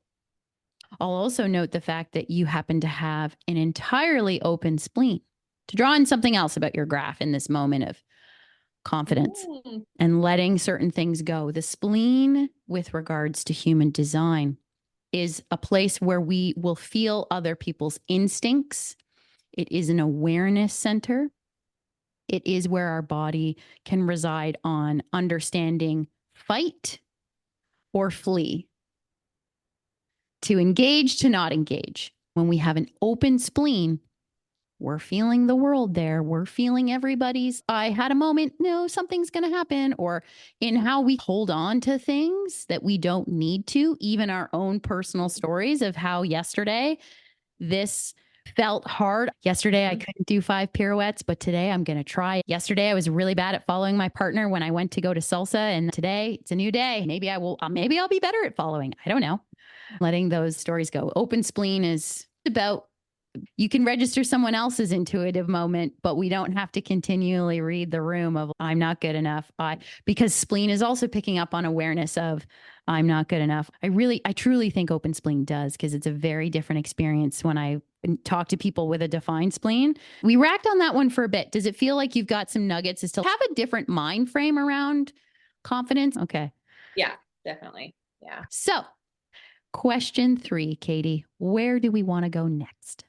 I'll also note the fact that you happen to have an entirely open spleen. To draw in something else about your graph in this moment of confidence and letting certain things go. The spleen, with regards to human design, is a place where we will feel other people's instincts. It is an awareness center. It is where our body can reside on understanding fight or flee, to engage, to not engage. When we have an open spleen, we're feeling the world there. We're feeling everybody's, I had a moment, no, something's going to happen. Or in how we hold on to things that we don't need to, even our own personal stories of how yesterday this felt hard. Yesterday, I couldn't do 5 pirouettes, but today I'm going to try. Yesterday, I was really bad at following my partner when I went to go to salsa. And today it's a new day. Maybe I'll be better at following. I don't know. Letting those stories go. Open spleen is about, you can register someone else's intuitive moment, but we don't have to continually read the room of I'm not good enough. Because spleen is also picking up on awareness of I'm not good enough. I truly think open spleen does, because it's a very different experience when I talk to people with a defined spleen. We racked on that one for a bit. Does it feel like you've got some nuggets to still have a different mind frame around confidence? Okay. Yeah, definitely. Yeah. So, question 3, Katie, where do we want to go next?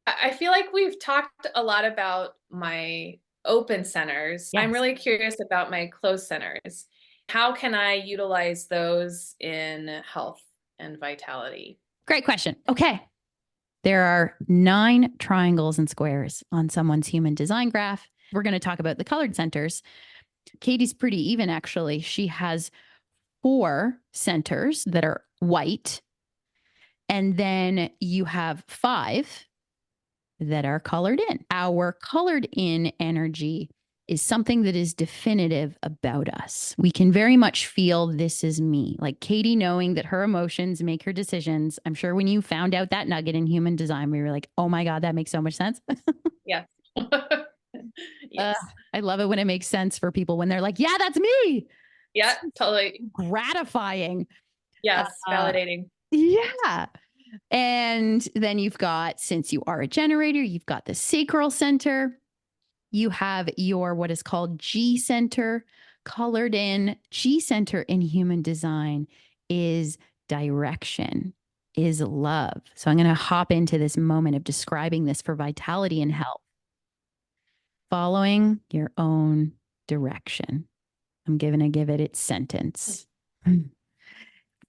I feel like we've talked a lot about my open centers. Yes. I'm really curious about my closed centers. How can I utilize those in health and vitality? Great question. Okay. There are 9 triangles and squares on someone's human design graph. we're going to talk about the colored centers. Katie's pretty even, actually. She has 4 centers that are white, and then you have 5 that are colored in. Our colored in energy is something that is definitive about us. We can very much feel this is me. Like Katie knowing that her emotions make her decisions. I'm sure when you found out that nugget in human design, we were like, oh my God, that makes so much sense. Yes. Uh, Yes. I love it when it makes sense for people when they're like, yeah, that's me. Yeah, totally. Gratifying. Yes, validating. Yeah. And then you've got, since you are a generator, you've got the sacral center. You have your what is called G center colored in. G center in human design is direction, is love. So I'm going to hop into this moment of describing this for vitality and health. Following your own direction. I'm going to give it its sentence.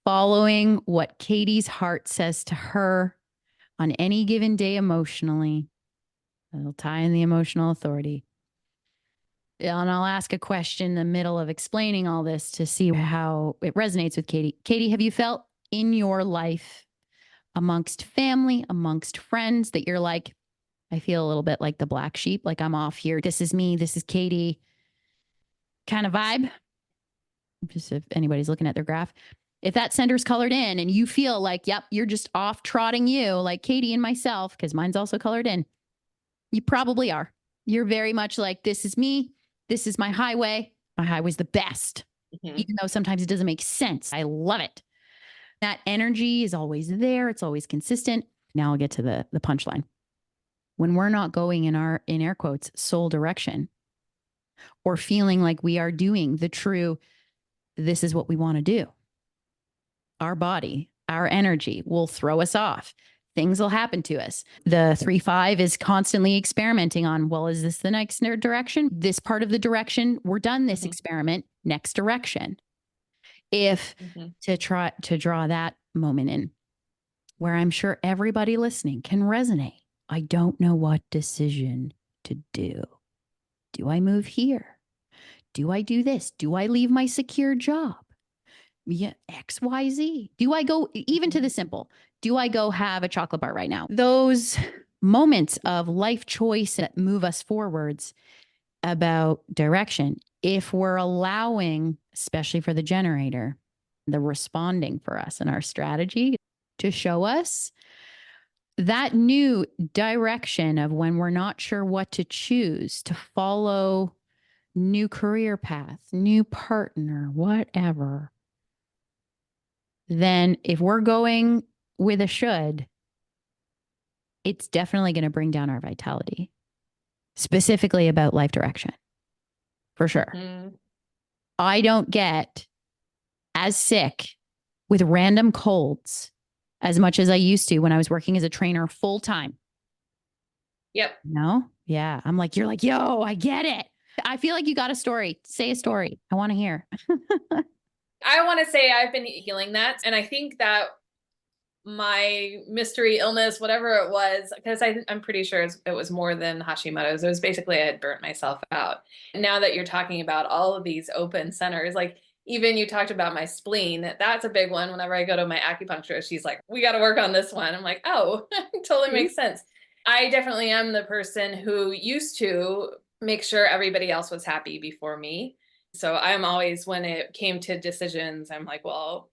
Following what Katie's heart says to her on any given day emotionally. It'll tie in the emotional authority. And I'll ask a question in the middle of explaining all this to see how it resonates with Katie. Katie, have you felt in your life, amongst family, amongst friends, that you're like, I feel a little bit like the black sheep, like I'm off here. This is me. This is Katie kind of vibe? Just if anybody's looking at their graph. If that center's colored in and you feel like, yep, you're just off trotting you, like Katie and myself, because mine's also colored in, you probably are. You're very much like, this is me. This is my highway. My highway's the best, even though sometimes it doesn't make sense. I love it. That energy is always there. It's always consistent. Now I'll get to the punchline. When we're not going in our, in air quotes, soul direction, or feeling like we are doing the true, this is what we want to do, our body, our energy will throw us off. Things will happen to us. The 3-5 is constantly experimenting on, well, is this the next direction? This part of the direction, we're done this experiment, next direction. If to try to draw that moment in, where I'm sure everybody listening can resonate. I don't know what decision to do. Do I move here? Do I do this? Do I leave my secure job? Yeah, XYZ. Do I go even to the simple? Do I go have a chocolate bar right now? Those moments of life choice that move us forwards about direction, if we're allowing, especially for the generator, the responding for us and our strategy to show us that new direction of when we're not sure what to choose, to follow new career path, new partner, whatever, then if we're going with a should, it's definitely going to bring down our vitality, specifically about life direction, for sure. I don't get as sick with random colds as much as I used to when I was working as a trainer full time. Yep. No? Yeah. I'm like, you're like, yo, I get it. I feel like you got a story. Say a story. I want to hear. I want to say I've been healing that. And I think that my mystery illness, whatever it was, because I'm pretty sure it was more than Hashimoto's. It was basically I had burnt myself out. And now that you're talking about all of these open centers, like even you talked about my spleen, that's a big one. Whenever I go to my acupuncturist, she's like, we got to work on this one. I'm like, oh, totally makes sense. I definitely am the person who used to make sure everybody else was happy before me. So I'm always, when it came to decisions, I'm like, well,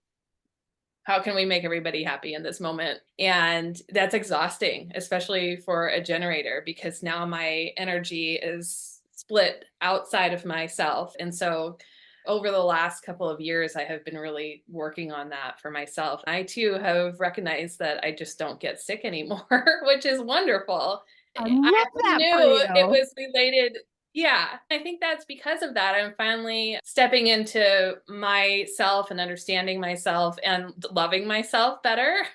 how can we make everybody happy in this moment? And that's exhausting, especially for a generator, because now my energy is split outside of myself. And so over the last couple of years, I have been really working on that for myself. I too have recognized that I just don't get sick anymore, which is wonderful. I love that for knew you. it was related. Yeah, I think that's because of that. I'm finally stepping into myself and understanding myself and loving myself better.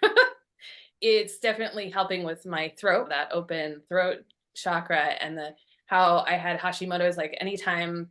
It's definitely helping with my throat, that open throat chakra, and the how I had Hashimoto's. Like anytime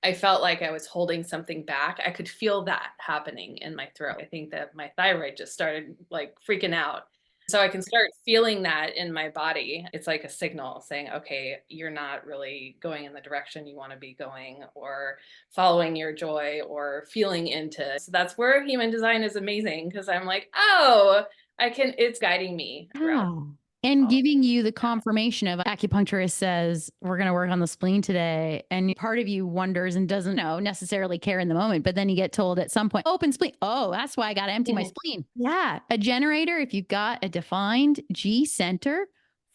I felt like I was holding something back, I could feel that happening in my throat. I think that my thyroid just started like freaking out. So I can start feeling that in my body. It's like a signal saying, okay, you're not really going in the direction you want to be going, or following your joy, or feeling into. So that's where human design is amazing, because I'm like, oh, it's guiding me throughout Wow. And all of giving you the that. confirmation of acupuncturist says, we're going to work on the spleen today. And part of you wonders and doesn't know necessarily care in the moment, but then you get told at some point, open spleen. Oh, that's why I got to empty my spleen. Yeah. A generator, if you've got a defined G center,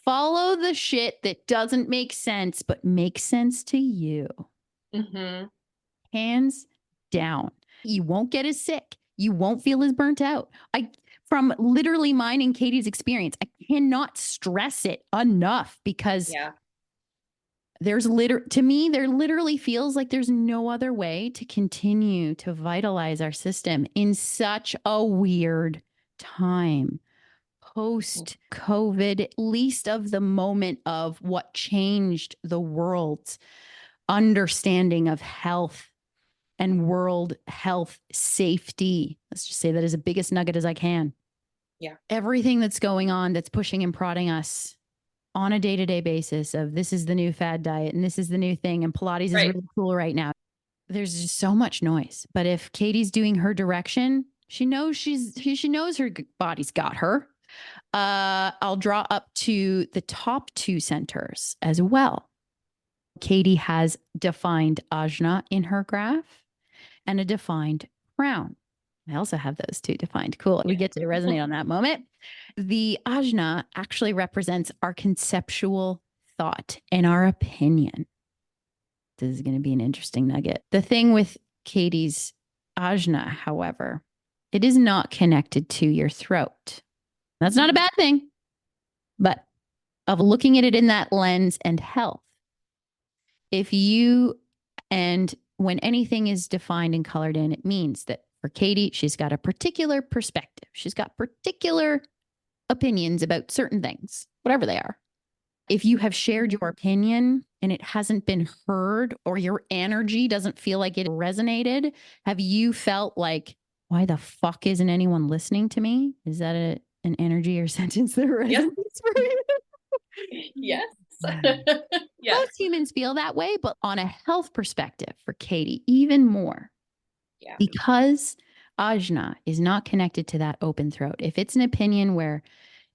follow the shit that doesn't make sense, but makes sense to you. Mm-hmm. Hands down. You won't get as sick. You won't feel as burnt out. From literally mine and Katie's experience, I cannot stress it enough, because Yeah. to me, there literally feels like there's no other way to continue to vitalize our system in such a weird time. Post COVID, least of the moment of what changed the world's understanding of health and world health safety. Let's just say that as the biggest nugget as I can. Yeah. Everything that's going on that's pushing and prodding us on a day-to-day basis of this is the new fad diet and this is the new thing and Pilates is really cool right now. There's just so much noise. But if Katie's doing her direction, she knows she knows her body's got her. I'll draw up to the top two centers as well. Katie has defined Ajna in her graph and a defined crown. I also have those two defined. Cool. We get to resonate on that moment. The Ajna actually represents our conceptual thought and our opinion. This is going to be an interesting nugget. The thing with Katie's Ajna, however, it is not connected to your throat. That's not a bad thing, but of looking at it in that lens and health, if you, and when anything is defined and colored in, it means that for Katie, she's got a particular perspective. She's got particular opinions about certain things, whatever they are. If you have shared your opinion and it hasn't been heard, or your energy doesn't feel like it resonated, have you felt like, why the fuck isn't anyone listening to me? Is that an energy or sentence that resonates for you? Yes. Yes. Most humans feel that way, but on a health perspective for Katie, even more. Yeah. Because Ajna is not connected to that open throat. If it's an opinion where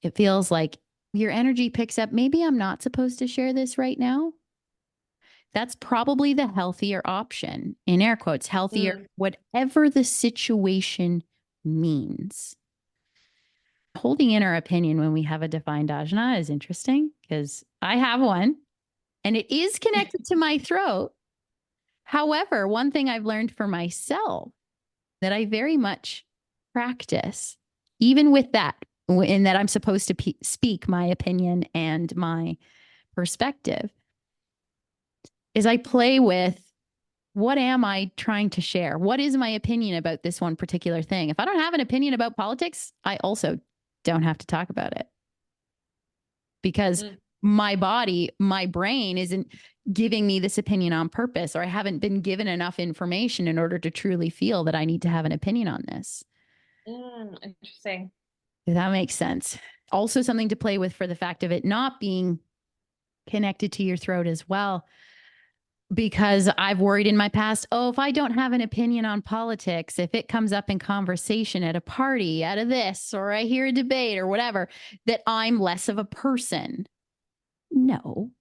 it feels like your energy picks up, maybe I'm not supposed to share this right now, that's probably the healthier option, in air quotes, healthier, whatever the situation means. Holding in our opinion when we have a defined Ajna is interesting, because I have one and it is connected to my throat. However, one thing I've learned for myself that I very much practice, even with that, in that I'm supposed to speak my opinion and my perspective, is I play with, what am I trying to share? What is my opinion about this one particular thing? If I don't have an opinion about politics, I also don't have to talk about it, because my body, my brain isn't giving me this opinion on purpose, or I haven't been given enough information in order to truly feel that I need to have an opinion on this. Interesting. If that makes sense. Also something to play with for the fact of it not being connected to your throat as well, because I've worried in my past, oh, if I don't have an opinion on politics, if it comes up in conversation at a party, out of this, or I hear a debate or whatever, that I'm less of a person. No,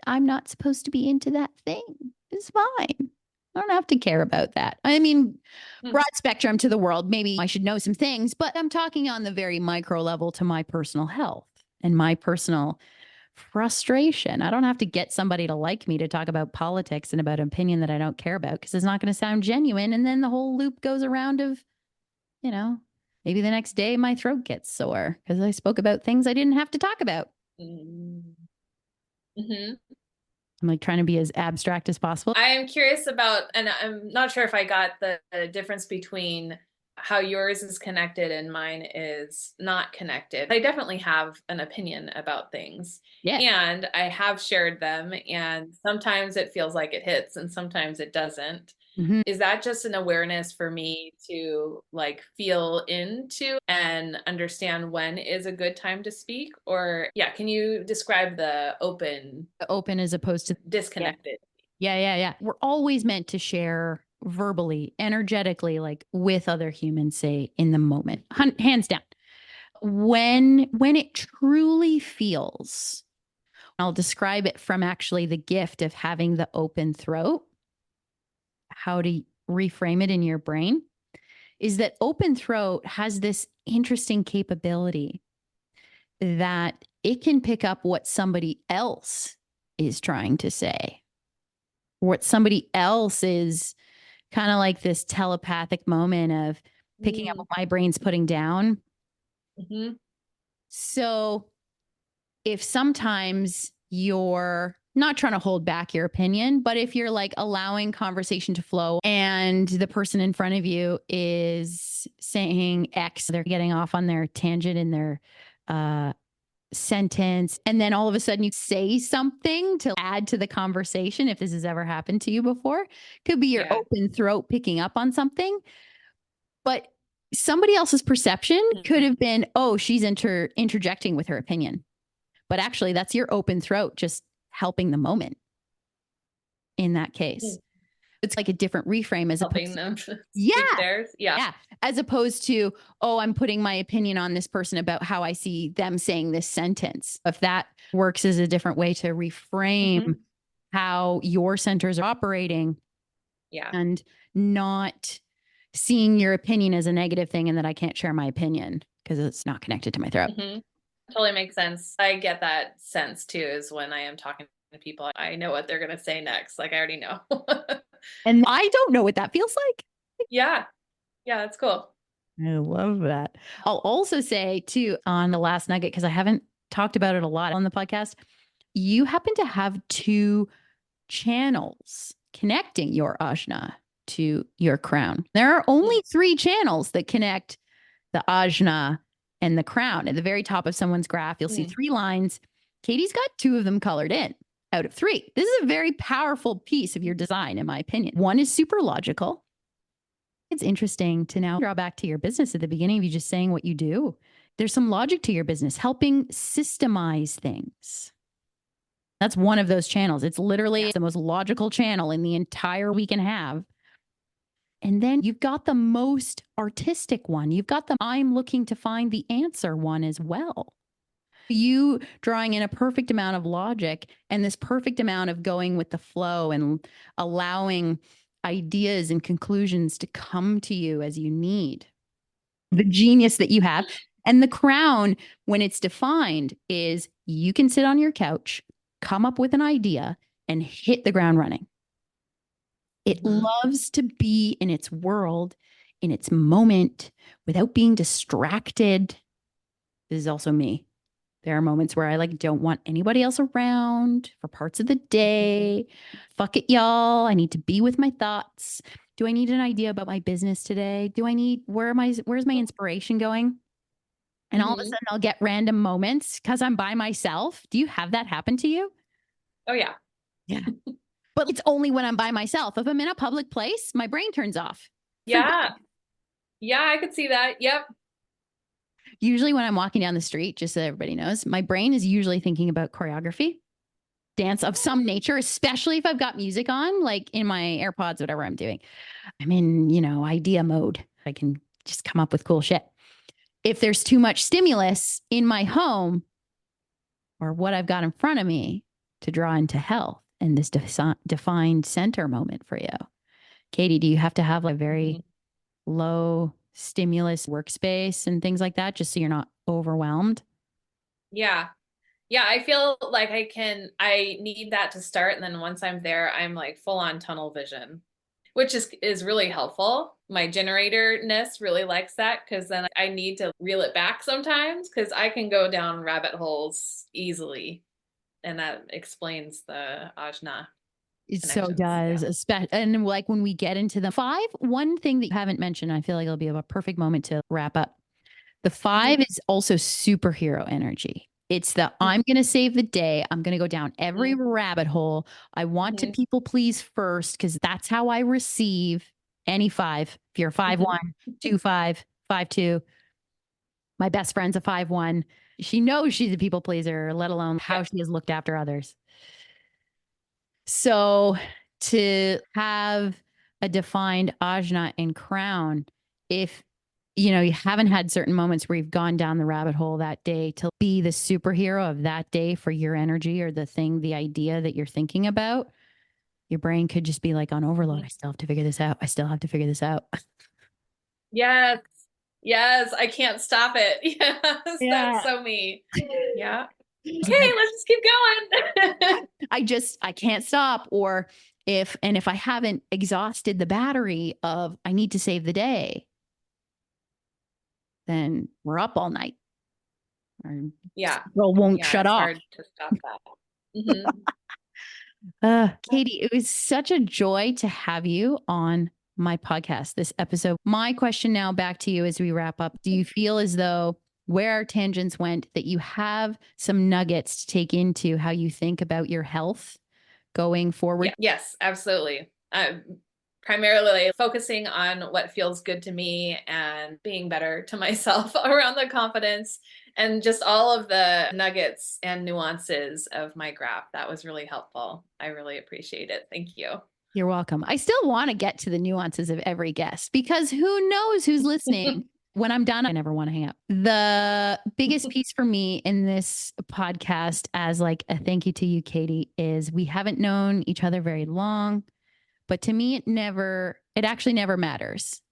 I'm not supposed to be into that thing. It's fine. I don't have to care about that. I mean, broad spectrum to the world, maybe I should know some things, but I'm talking on the very micro level to my personal health and my personal frustration. I don't have to get somebody to like me to talk about politics and about an opinion that I don't care about, because it's not going to sound genuine. And then the whole loop goes around of, maybe the next day my throat gets sore because I spoke about things I didn't have to talk about. Mm-hmm. I'm like trying to be as abstract as possible. I am curious about, and I'm not sure if I got the difference between how yours is connected and mine is not connected. I definitely have an opinion about things. Yeah. And I have shared them, and sometimes it feels like it hits and sometimes it doesn't. Mhm. Is that just an awareness for me to like feel into and understand when is a good time to speak? Or yeah, can you describe the open, Open as opposed to, yeah. disconnected? Yeah. We're always meant to share verbally, energetically, like with other humans, say in the moment, hands down. When it truly feels, I'll describe it from actually the gift of having the open throat, how to reframe it in your brain, is that open throat has this interesting capability that it can pick up what somebody else is trying to say, what somebody else is kind of like this telepathic moment of picking up Mm. what my brain's putting down. Mm-hmm. So if sometimes you're not trying to hold back your opinion, but if you're like allowing conversation to flow and the person in front of you is saying X, they're getting off on their tangent in their uh, sentence. And then all of a sudden you say something to add to the conversation. If this has ever happened to you before, could be your Yeah. open throat picking up on something. But somebody else's perception could have been, oh, she's interjecting with her opinion. But actually, that's your open throat just helping the moment in that case. It's like a different reframe as opposed Helping to, them to yeah, speak theirs. Yeah. yeah, as opposed to, oh, I'm putting my opinion on this person about how I see them saying this sentence. If that works as a different way to reframe Mm-hmm. how your centers are operating Yeah. and not seeing your opinion as a negative thing and that I can't share my opinion because it's not connected to my throat. Mm-hmm. Totally makes sense. I get that sense too, is when I am talking to people, I know what they're going to say next. Like I already know. And I don't know what that feels like. Yeah. Yeah. That's cool. I love that. I'll also say, too, on the last nugget, because I haven't talked about it a lot on the podcast, you happen to have two channels connecting your ajna to your crown. There are only three channels that connect the ajna and the crown. At the very top of someone's graph, you'll see three lines. Katie's got two of them colored in out of three. This is a very powerful piece of your design, in my opinion. One is super logical. It's interesting to now draw back to your business at the beginning of you just saying what you do. There's some logic to your business, helping systemize things. That's one of those channels. It's literally the most logical channel in the entire we can have. And then you've got the most artistic one. You've got the I'm looking to find the answer one as well. You drawing in a perfect amount of logic and this perfect amount of going with the flow and allowing ideas and conclusions to come to you as you need. The genius that you have. And the crown, when it's defined, is you can sit on your couch, come up with an idea, and hit the ground running. It loves to be in its world, in its moment, without being distracted. This is also me. There are moments where I like don't want anybody else around for parts of the day. Fuck it, y'all. I need to be with my thoughts. Do I need an idea about my business today? Do I need where's my inspiration going? And all of a sudden I'll get random moments because I'm by myself. Do you have that happen to you? Oh yeah. Yeah. But it's only when I'm by myself. If I'm in a public place, my brain turns off. Yeah. Yeah, I could see that. Yep. Usually when I'm walking down the street, just so everybody knows, my brain is usually thinking about choreography, dance of some nature, especially if I've got music on, like in my AirPods, whatever I'm doing. I'm in, idea mode. I can just come up with cool shit. If there's too much stimulus in my home or what I've got in front of me to draw into health and this defined center moment for you. Katie, do you have to have a very low stimulus workspace and things like that just so you're not overwhelmed? Yeah. Yeah, I feel like I need that to start. And then once I'm there, I'm like full on tunnel vision, which is really helpful. My generator-ness really likes that because then I need to reel it back sometimes because I can go down rabbit holes easily. And that explains the ajna It so connections. does. Yeah. And like when we get into the five, one thing that you haven't mentioned, I feel like it'll be a perfect moment to wrap up. The five is also superhero energy. It's the I'm going to save the day. I'm going to go down every Mhm. rabbit hole. I want to Mhm. people please first because that's how I receive any five. If you're 5'1", 2'5", 5'2", my best friend's a 5'1". She knows she's a people pleaser, let alone how Yeah. she has looked after others. So to have a defined ajna and crown, if you haven't had certain moments where you've gone down the rabbit hole that day to be the superhero of that day for your energy or the thing, the idea that you're thinking about, your brain could just be like on overload. Mhm. I still have to figure this out. I still have to figure this out. Yes. Yes. I can't stop it. Yes. That's Yeah. so me. Yeah. Okay. Let's just keep going. I can't stop. Or if I haven't exhausted the battery of I need to save the day, then we're up all night. Our Yeah. girl won't Yeah. shut It's off. hard to stop that. Hmm. Katie, it was such a joy to have you on my podcast this episode. My question now back to you as we wrap up. Do you feel as though where our tangents went, that you have some nuggets to take into how you think about your health going forward? Yeah. Yes, absolutely. Primarily focusing on what feels good to me and being better to myself around the confidence and just all of the nuggets and nuances of my graph. That was really helpful. I really appreciate it. Thank you. You're welcome. I still want to get to the nuances of every guest because who knows who's listening. When I'm done, I never want to hang up. The biggest piece for me in this podcast, as like a thank you to you, Katie, is we haven't known each other very long, but to me, it actually never matters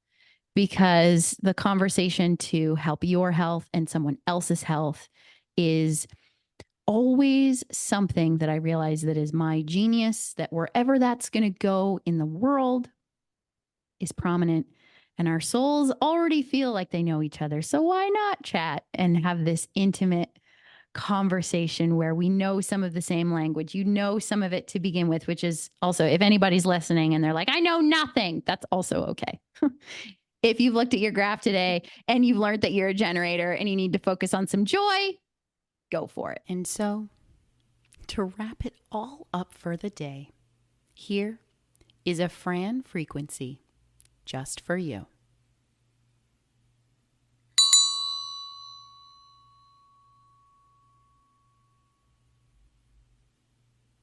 because the conversation to help your health and someone else's health is always something that I realize that is my genius, that wherever that's going to go in the world is prominent. And our souls already feel like they know each other. So why not chat and have this intimate conversation where we know some of the same language, some of it to begin with, which is also, if anybody's listening and they're like, I know nothing, that's also okay. If you've looked at your graph today and you've learned that you're a generator and you need to focus on some joy, go for it. And so, to wrap it all up for the day, here is a Fran frequency just for you.